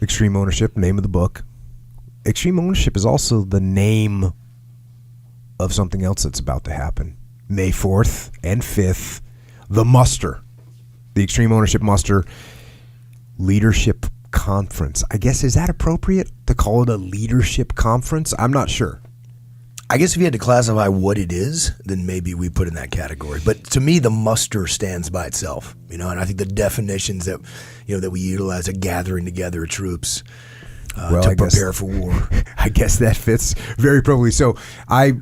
Extreme Ownership, name of the book. Extreme Ownership is also the name of something else that's about to happen. May 4th and 5th, the muster, the Extreme Ownership Muster Leadership Conference. I guess, is that appropriate to call it a leadership conference? I'm not sure. I guess if you had to classify what it is, then maybe we put in that category. But to me, the muster stands by itself, and I think the definitions that that we utilize, a gathering together of troops to prepare for war. I guess that fits very appropriately. So I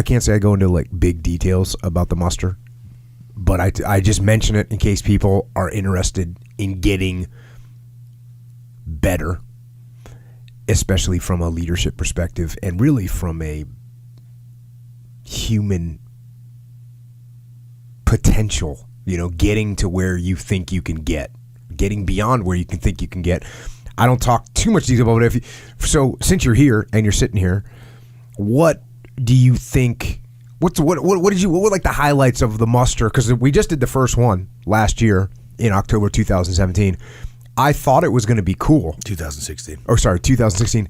can't say I go into like big details about the muster, but I just mention it in case people are interested in getting better, especially from a leadership perspective and really from a human potential, getting to where you think you can getting beyond where you can think you can get. I don't talk too much detail about it. So since you're here and you're sitting here, what do you think, what were like the highlights of the muster? Because we just did the first one last year in October 2017. I thought it was going to be cool. 2016. Oh, sorry, 2016.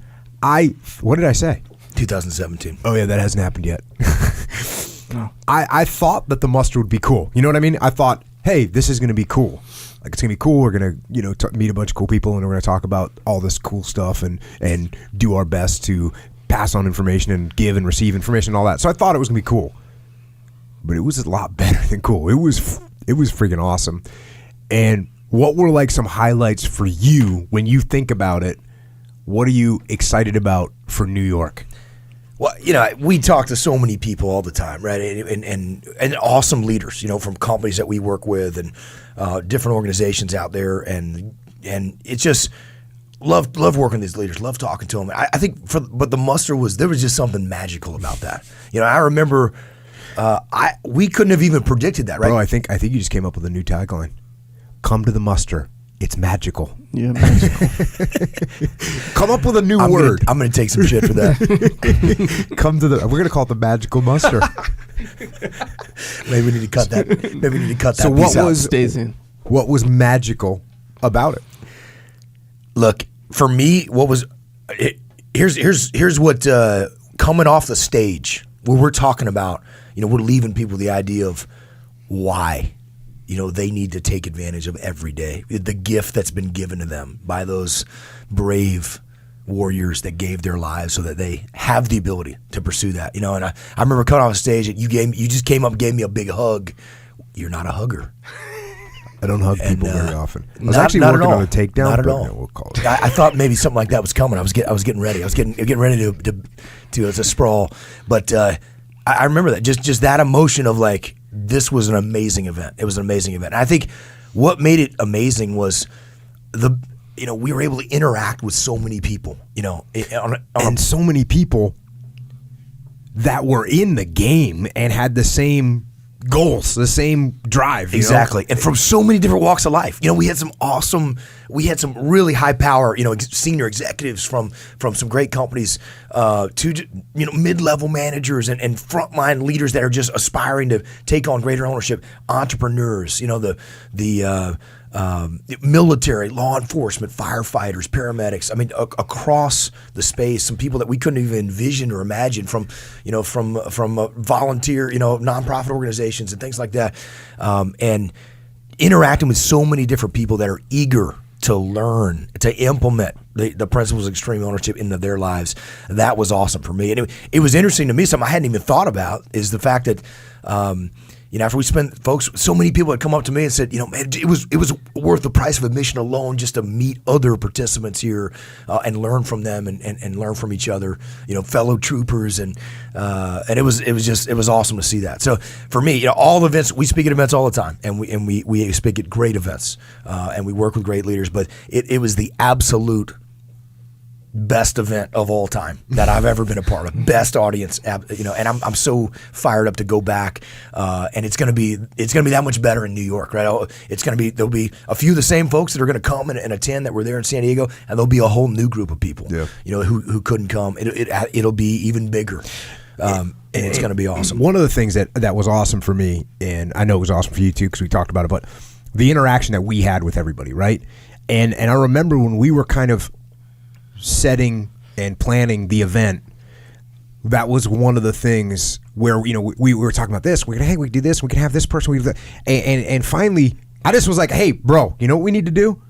What did I say? 2017. Oh, yeah, that hasn't happened yet. No. I thought that the muster would be cool. You know what I mean? I thought, hey, this is going to be cool. Like, it's going to be cool. We're going to, meet a bunch of cool people, and we're going to talk about all this cool stuff and do our best to pass on information and give and receive information and all that. So I thought it was going to be cool. But it was a lot better than cool. It was freaking awesome. And what were like some highlights for you when you think about it? What are you excited about for New York? Well, we talk to so many people all the time, right? And awesome leaders, from companies that we work with and different organizations out there, and it's just love working with these leaders, love talking to them. I think but the muster there was just something magical about that. I remember we couldn't have even predicted that, right? Bro, I think you just came up with a new tagline. Come to the muster. It's magical. Yeah, magical. Come up with a new word. I'm going to take some shit for that. We're going to call it the magical muster. Maybe we need to cut that. Maybe we need to cut that. So piece out. Stays in. What was magical about it? Look, for me, here's what coming off the stage where we're talking about, we're leaving people the idea of why. They need to take advantage of every day, the gift that's been given to them by those brave warriors that gave their lives so that they have the ability to pursue that. And I remember coming off the stage and you just came up and gave me a big hug. You're not a hugger. I don't hug people very often. I was not actually working on a takedown. Not at all. We'll call it. I thought maybe something like that was coming. I was getting ready. I was getting ready to sprawl. But I remember that just that emotion of like, this was an amazing event. It was an amazing event. And I think what made it amazing was we were able to interact with so many people, and so many people that were in the game and had the same goals, the same drive. Exactly. And from so many different walks of life. We had some really high power, senior executives from some great companies to, mid-level managers and frontline leaders that are just aspiring to take on greater ownership, entrepreneurs, the military, law enforcement, firefighters, paramedics. I mean, across the space, some people that we couldn't even envision or imagine from volunteer, nonprofit organizations and things like that, and interacting with so many different people that are eager to learn, to implement the principles of extreme ownership into their lives. That was awesome for me. And it was interesting to me, something I hadn't even thought about is the fact that, after we spent, folks, so many people had come up to me and said, man, it was worth the price of admission alone just to meet other participants here and learn from them and learn from each other, fellow troopers, and it was awesome to see that. So for me, all the events, we speak at events all the time, and we speak at great events, and we work with great leaders, but it was the absolute best event of all time that I've ever been a part of. Best audience, and I'm so fired up to go back, and it's gonna be that much better in New York, right? There'll be a few of the same folks that are gonna come and attend that were there in San Diego, and there'll be a whole new group of people, who couldn't come. It'll be even bigger. And it's going to be awesome. One of the things that was awesome for me, and I know it was awesome for you too because we talked about it, but the interaction that we had with everybody, right? And I remember when we were kind of setting and planning the event, that was one of the things where we were talking about this. We could do this. We can have this person. And finally, I just was like, hey, bro, you know what we need to do?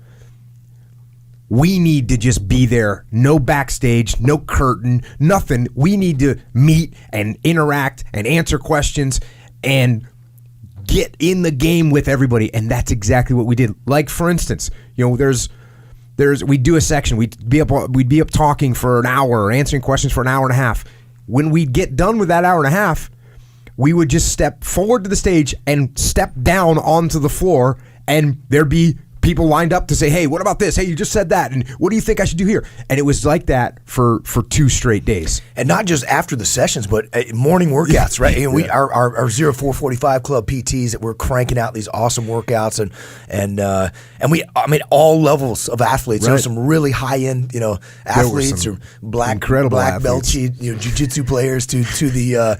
We need to just be there. No backstage, no curtain, nothing. We need to meet and interact and answer questions and get in the game with everybody. And that's exactly what we did. Like, for instance, we'd do a section. We'd be up talking for an hour or answering questions for an hour and a half. When we'd get done with that hour and a half, we would just step forward to the stage and step down onto the floor, and there'd be people lined up to say, hey, what about this? Hey, you just said that, and what do you think I should do here? And it was like that for 2 straight days. And not just after the sessions, but morning workouts, right? And we our 0445 Club PTs that we're cranking out these awesome workouts, and we, I mean, all levels of athletes. Right. There's some really high end, athletes or black belt, jiu-jitsu players to the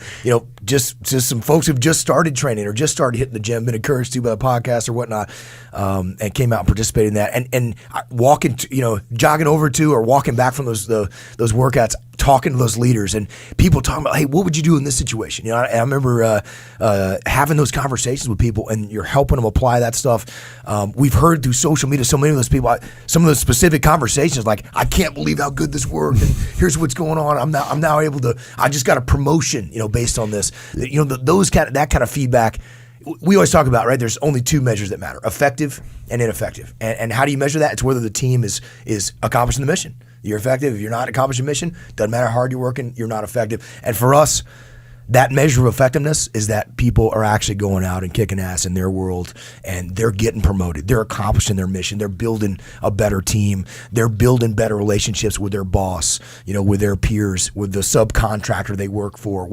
just some folks who've just started training or just started hitting the gym, been encouraged to by the podcast or whatnot, and came out and participated in that, and walking, jogging over to or walking back from those workouts, talking to those leaders and people talking about, hey, what would you do in this situation? And I remember having those conversations with people, and you're helping them apply that stuff. We've heard through social media, so many of those people, some of those specific conversations, like, I can't believe how good this worked, and here's what's going on. I'm now able to. I just got a promotion, based on this. That kind of feedback. We always talk about, right, there's only 2 measures that matter: effective and ineffective. And how do you measure that? It's whether the team is accomplishing the mission. You're effective. If you're not accomplishing the mission, doesn't matter how hard you're working, you're not effective. And for us, that measure of effectiveness is that people are actually going out and kicking ass in their world, and they're getting promoted. They're accomplishing their mission. They're building a better team. They're building better relationships with their boss, with their peers, with the subcontractor they work for,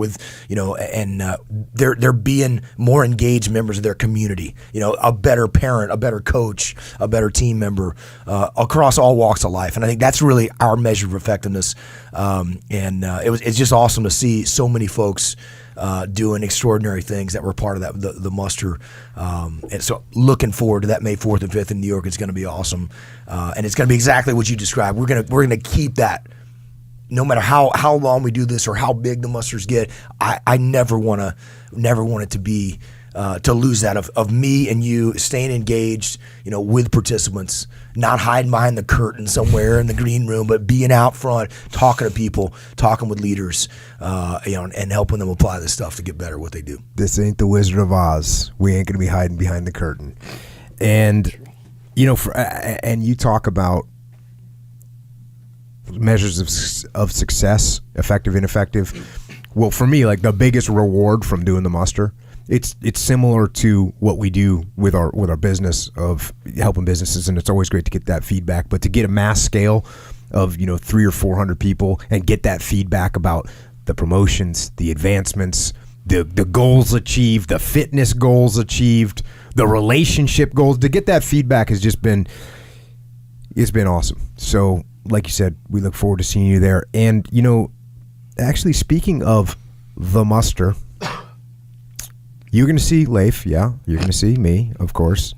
they're being more engaged members of their community. A better parent, a better coach, a better team member across all walks of life. And I think that's really our measure of effectiveness. It's just awesome to see so many folks doing extraordinary things that were part of that the muster, and so looking forward to that May 4th and 5th in New York. It's going to be awesome, and it's going to be exactly what you described. We're gonna keep that, no matter how long we do this or how big the musters get. I never want it to be to lose that of me and you staying engaged, with participants, not hiding behind the curtain somewhere in the green room, but being out front, talking to people, talking with leaders, and helping them apply this stuff to get better at what they do. This ain't the Wizard of Oz. We ain't gonna be hiding behind the curtain. And and you talk about measures of success, effective, ineffective. Well, for me, like, the biggest reward from doing the muster, it's similar to what we do with our business of helping businesses, and it's always great to get that feedback. But to get a mass scale of 300 or 400 people and get that feedback about the promotions, the advancements, the goals achieved, the fitness goals achieved, the relationship goals, to get that feedback has just been awesome. So, like you said, we look forward to seeing you there. And actually, speaking of the muster, you're going to see Leif, yeah. You're going to see me, of course.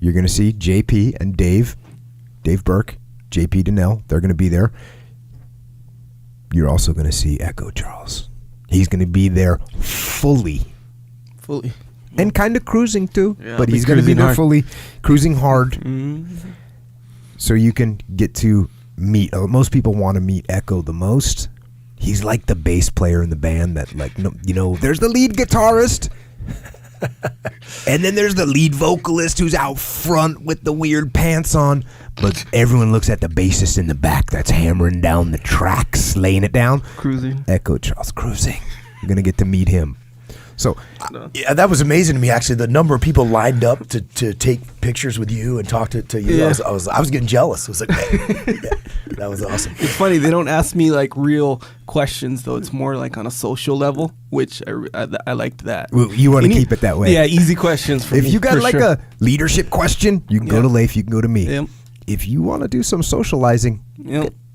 You're going to see JP and Dave Burke, JP Donnell. They're going to be there. You're also going to see Echo Charles. He's going to be there fully. And kind of cruising too, but he's going to be there fully, cruising hard. Mm-hmm. So you can get to meet. Most people want to meet Echo the most. He's like the bass player in the band that, there's the lead guitarist. And then there's the lead vocalist who's out front with the weird pants on, but everyone looks at the bassist in the back that's hammering down the tracks, laying it down. Cruising. Echo Charles cruising. You're going to get to meet him. So, yeah, that was amazing to me, actually. The number of people lined up to take pictures with you and talk to you. Yeah. I was getting jealous. I was like, man, that was awesome. It's funny, they don't ask me like real questions, though. It's more like on a social level, which I liked that. Well, you want to keep it that way. Yeah, easy questions for me. If you got like a leadership question, you can go to Leif, you can go to me. Yep. If you want to do some socializing,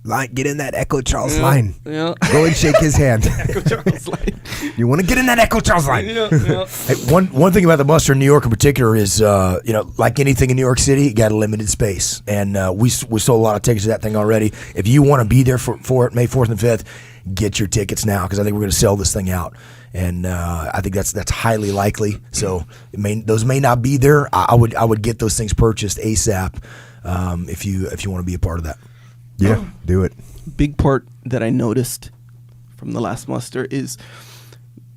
Get in that Echo Charles line. Yeah. Go and shake his hand. Echo Charles line. You want to get in that Echo Charles line. Yeah. Hey, one thing about the muster in New York in particular is, like anything in New York City, it got a limited space, and we sold a lot of tickets to that thing already. If you want to be there for it, May 4th and 5th, get your tickets now, because I think we're going to sell this thing out, and I think that's highly likely. So those may not be there. I would get those things purchased ASAP if you want to be a part of that. Yeah, do it. Big part that I noticed from the last muster is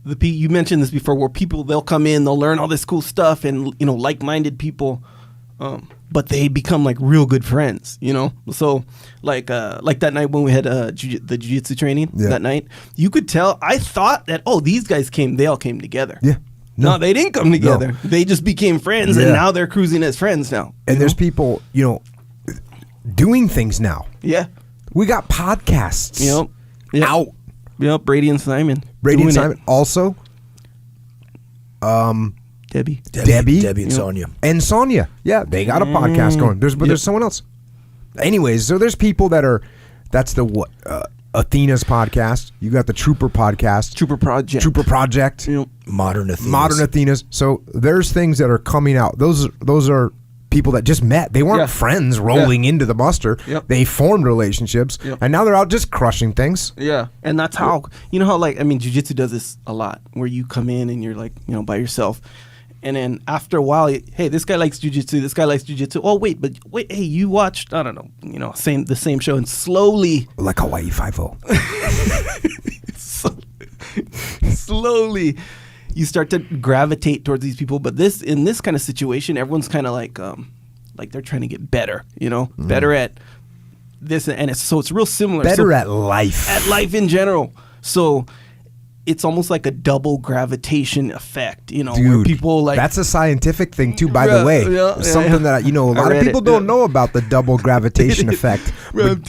you mentioned this before, where they'll come in, they'll learn all this cool stuff, and like-minded people, but they become like real good friends. So like that night when we had the jiu-jitsu training that night, you could tell. I thought that these guys they all came together. Yeah. No, they didn't come together. No. They just became friends, and now they're cruising as friends now. And there's people, doing things now. Yeah. We got podcasts out. Yep, Brady and Simon. Brady and doing Simon. it. Also, Debbie and Sonia. And Sonia. Yeah, they got a podcast going. There's someone else. Anyways, so there's people that's the Athena's podcast. You got the Trooper podcast. Trooper Project. Yep. Modern Athenas. So there's things that are coming out. Those are people that just met. They weren't friends rolling into the muster. Yep. They formed relationships, and now they're out just crushing things. Yeah, and that's how jiu-jitsu does this a lot, where you come in and you're by yourself, and then after a while, hey, this guy likes jiu-jitsu, this guy likes jiu-jitsu. Oh wait, hey, you watched the same show, and slowly, like Hawaii 5-0. slowly you start to gravitate towards these people. But in this kind of situation, everyone's kind of like they're trying to get better, better at this, and it's real similar. Better at life. At life in general. So it's almost like a double gravitation effect, Dude, where people that's a scientific thing too, by the way. Something that a lot of people don't know about the double gravitation effect. But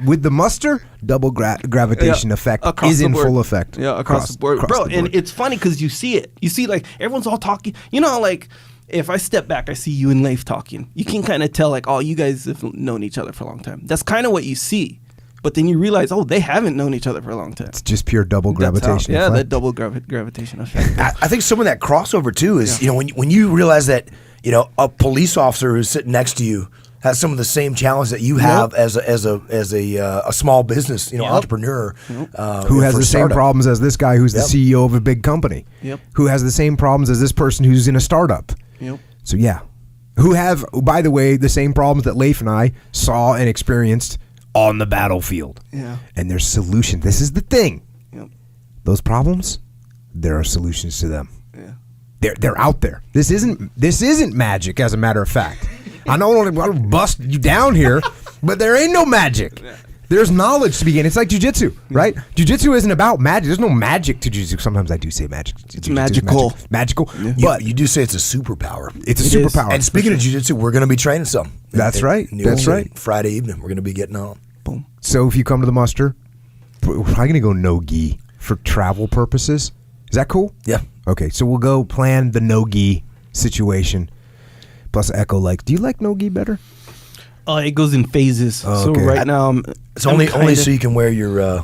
with the muster, double gravitation effect is in full effect. Yeah, across the board. Bro, and it's funny because you see it. You see, like, everyone's all talking. Like, if I step back, I see you and Leif talking. You can kind of tell, like, you guys have known each other for a long time. That's kind of what you see. But then you realize, they haven't known each other for a long time. It's just pure double gravitation effect. That double gravitation effect. I think some of that crossover too is, when you realize that, a police officer who's sitting next to you has some of the same challenge that you have as a small business, entrepreneur, who has the same problems as this guy who's the CEO of a big company, who has the same problems as this person who's in a startup. So who have, by the way, the same problems that Leif and I saw and experienced on the battlefield. And there's solutions. This is the thing. Those problems, there are solutions to them. They're out there. This isn't magic, as a matter of fact. I don't want to bust you down here, but there ain't no magic. There's knowledge to be gained. It's like jiu-jitsu, right? Jiu-jitsu isn't about magic. There's no magic to jiu-jitsu. Sometimes I do say magic. It's magical. Magical. Yeah. But you do say it's a superpower. It's a superpower. And speaking of jiu-jitsu, we're going to be training some. That's right. That's right. Friday evening, we're going to be getting on. Boom. So if you come to the muster, we're probably going to go no-gi for travel purposes. Is that cool? Yeah. Okay, so we'll go plan the no-gi situation. Plus Echo do you like no-gi better? It goes in phases. Oh, okay. So right now, it's only so you can wear your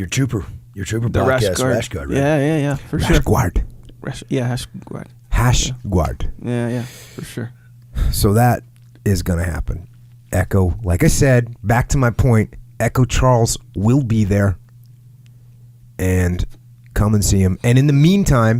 trooper podcast rash guard. Right? Yeah, for sure. Rash guard. Hash guard. Hash guard. Yeah, for sure. So that is going to happen. Echo, like I said, back to my point, Echo Charles will be there. And come and see him. And in the meantime,